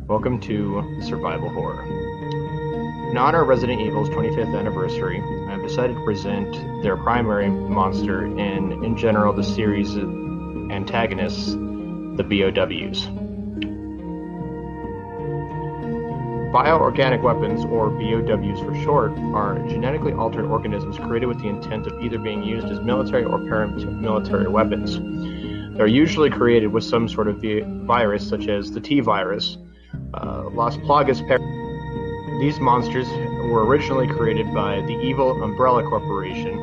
Welcome to Survival Horror. In honor of Resident Evil's 25th anniversary, I've decided to present their primary monster and, in general, the series' antagonists, the B.O.W.s. Bioorganic weapons, or B.O.W.s for short, are genetically altered organisms created with the intent of either being used as military or paramilitary weapons. They're usually created with some sort of virus, such as the T virus, Las Plagas. These monsters were originally created by the Evil Umbrella Corporation,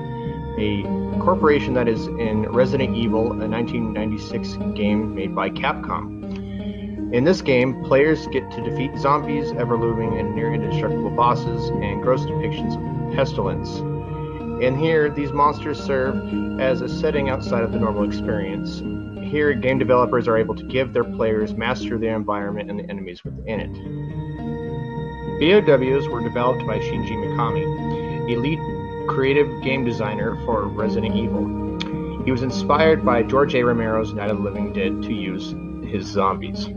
a corporation that is in Resident Evil, a 1996 game made by Capcom. In this game, players get to defeat zombies, ever-looming and near-indestructible bosses, and gross depictions of pestilence. In here, these monsters serve as a setting outside of the normal experience. Here, game developers are able to give their players master their environment and the enemies within it. B.O.W.s were developed by Shinji Mikami, a lead creative game designer for Resident Evil. He was inspired by George A. Romero's Night of the Living Dead to use his zombies.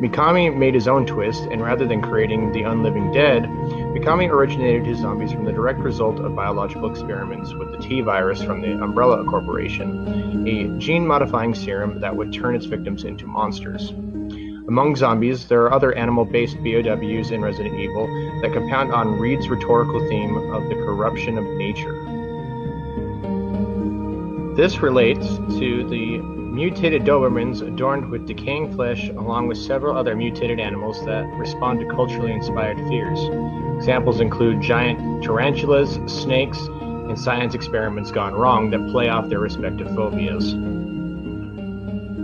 Mikami made his own twist, and rather than creating the unliving dead, Mikami originated his zombies from the direct result of biological experiments with the T virus from the Umbrella Corporation, a gene-modifying serum that would turn its victims into monsters. Among zombies, there are other animal-based B.O.W.s in Resident Evil that compound on Reed's rhetorical theme of the corruption of nature. This relates to the mutated Dobermans adorned with decaying flesh, along with several other mutated animals that respond to culturally inspired fears. Examples include giant tarantulas, snakes, and science experiments gone wrong that play off their respective phobias.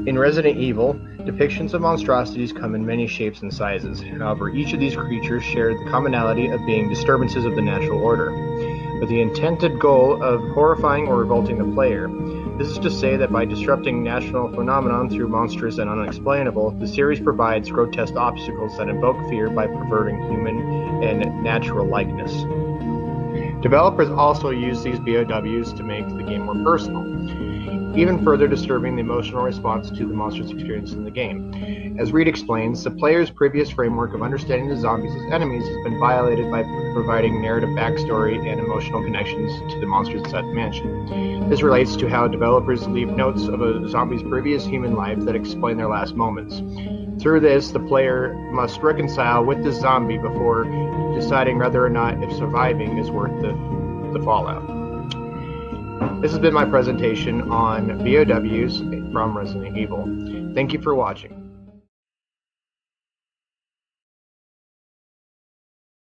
In Resident Evil, depictions of monstrosities come in many shapes and sizes. However, each of these creatures share the commonality of being disturbances of the natural order, with the intended goal of horrifying or revolting the player. This is to say that by disrupting natural phenomenon through monstrous and unexplainable, the series provides grotesque obstacles that invoke fear by perverting human and natural likeness. Developers also use these B.O.W.s to make the game more personal, even further disturbing the emotional response to the monsters experienced in the game. As Reed explains, the player's previous framework of understanding the zombies as enemies has been violated by providing narrative backstory and emotional connections to the monsters inside the mansion. This relates to how developers leave notes of a zombie's previous human life that explain their last moments. Through this, the player must reconcile with the zombie before deciding whether or not if surviving is worth the fallout. This has been my presentation on B.O.W.s from Resident Evil. Thank you for watching.